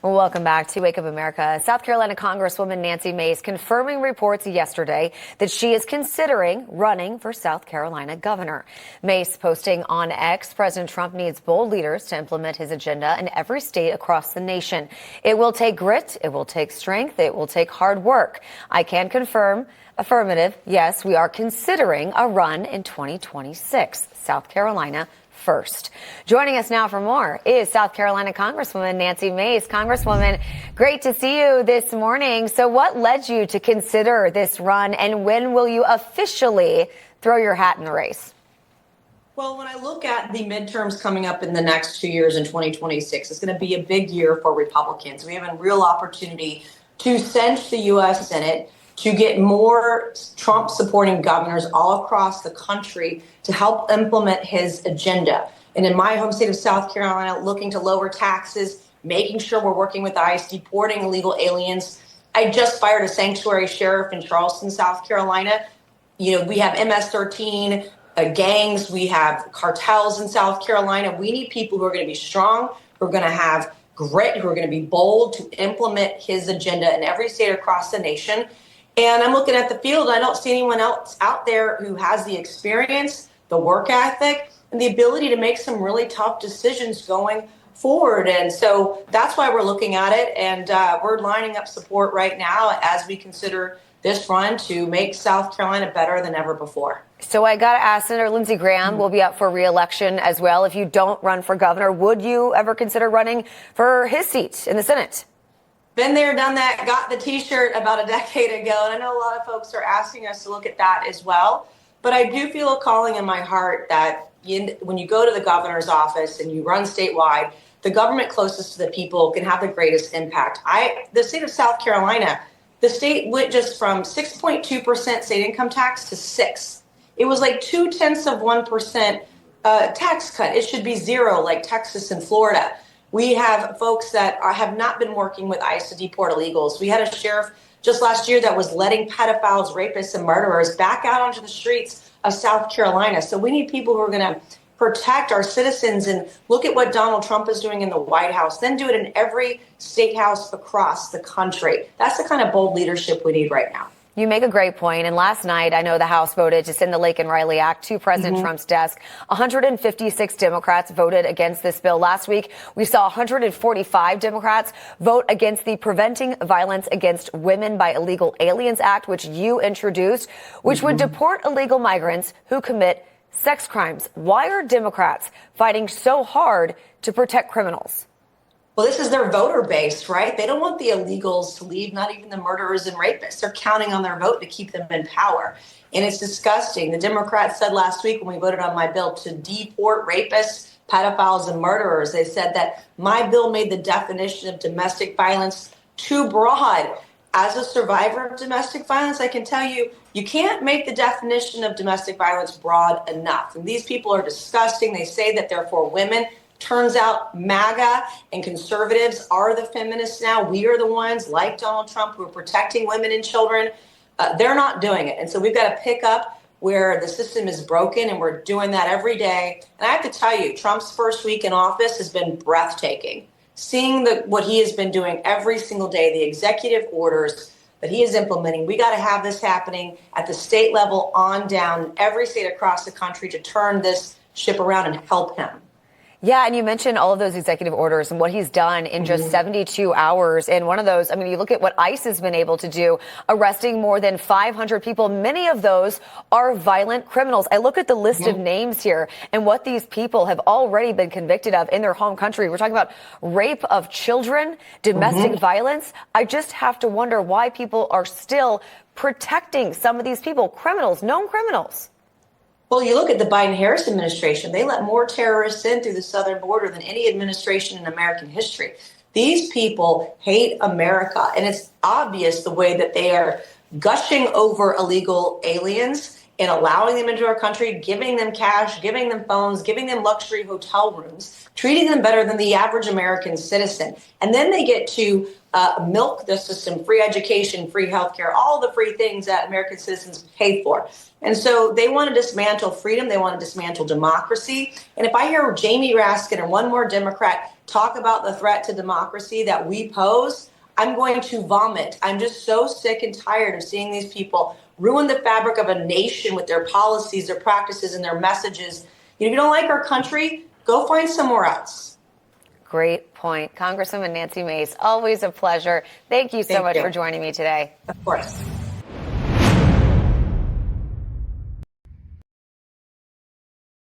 Well, welcome back to Wake Up America. South Carolina Congresswoman Nancy Mace confirming reports yesterday that she is considering running for South Carolina governor. Mace posting on X, President Trump needs bold leaders to implement his agenda in every state across the nation. It will take grit. It will take strength. It will take hard work. I can confirm, affirmative, yes, we are considering a run in 2026. South Carolina first. Joining us now for more is South Carolina Congresswoman Nancy Mace. Congresswoman, great to see you this morning. So what led you to consider this run, and when will you officially throw your hat in the race? Well, when I look at the midterms coming up in the next 2 years in 2026, it's going to be a big year for Republicans. We have a real opportunity to cinch the U.S. Senate, to get more Trump-supporting governors all across the country to help implement his agenda. And in my home state of South Carolina, looking to lower taxes, making sure we're working with ICE, deporting illegal aliens. I just fired a sanctuary sheriff in Charleston, South Carolina. We have MS-13 gangs, we have cartels in South Carolina. We need people who are going to be strong, who are going to have grit, who are going to be bold to implement his agenda in every state across the nation. And I'm looking at the field. I don't see anyone else out there who has the experience, the work ethic, and the ability to make some really tough decisions going forward. And so that's why we're looking at it. And we're lining up support right now as we consider this run to make South Carolina better than ever before. So I got to ask, Senator Lindsey Graham will be up for re-election as well. If you don't run for governor, would you ever consider running for his seat in the Senate? Been there, done that, got the T-shirt about a decade ago. And I know a lot of folks are asking us to look at that as well. But I do feel a calling in my heart that when you go to the governor's office and you run statewide, the government closest to the people can have the greatest impact. The state of South Carolina, the state went just from 6.2% state income tax to 6. It was like 0.2% tax cut. It should be 0 like Texas and Florida. We have folks that have not been working with ICE to deport illegals. We had a sheriff just last year that was letting pedophiles, rapists, and murderers back out onto the streets of South Carolina. So we need people who are going to protect our citizens and look at what Donald Trump is doing in the White House, then do it in every state house across the country. That's the kind of bold leadership we need right now. You make a great point. And last night, I know the House voted to send the Laken Riley Act to President Trump's desk. 156 Democrats voted against this bill. Last week, we saw 145 Democrats vote against the Preventing Violence Against Women by Illegal Aliens Act, which you introduced, which would deport illegal migrants who commit sex crimes. Why are Democrats fighting so hard to protect criminals? Well, this is their voter base, right? They don't want the illegals to leave, not even the murderers and rapists. They're counting on their vote to keep them in power. And it's disgusting. The Democrats said last week when we voted on my bill to deport rapists, pedophiles, and murderers, they said that my bill made the definition of domestic violence too broad. As a survivor of domestic violence, I can tell you, you can't make the definition of domestic violence broad enough. And these people are disgusting. They say that they're for women. Turns out MAGA and conservatives are the feminists now. We are the ones, like Donald Trump, who are protecting women and children. They're not doing it. And so we've got to pick up where the system is broken, and we're doing that every day. And I have to tell you, Trump's first week in office has been breathtaking. Seeing what he has been doing every single day, the executive orders that he is implementing, we got to have this happening at the state level on down, every state across the country to turn this ship around and help him. Yeah, and you mentioned all of those executive orders and what he's done in just 72 hours. And one of those, I mean, you look at what ICE has been able to do, arresting more than 500 people. Many of those are violent criminals. I look at the list of names here and what these people have already been convicted of in their home country. We're talking about rape of children, domestic violence. I just have to wonder why people are still protecting some of these people, criminals, known criminals. Well, you look at the Biden-Harris administration, they let more terrorists in through the southern border than any administration in American history. These people hate America, and it's obvious the way that they are gushing over illegal aliens and allowing them into our country, giving them cash, giving them phones, giving them luxury hotel rooms, treating them better than the average American citizen. And then they get to milk the system, free education, free healthcare, all the free things that American citizens pay for. And so they want to dismantle freedom. They want to dismantle democracy. And if I hear Jamie Raskin or one more Democrat talk about the threat to democracy that we pose, I'm going to vomit. I'm just so sick and tired of seeing these people ruin the fabric of a nation with their policies, their practices, and their messages. You know, if you don't like our country, go find somewhere else. Great point. Congresswoman Nancy Mace, always a pleasure. Thank you so much for joining me today. Of course.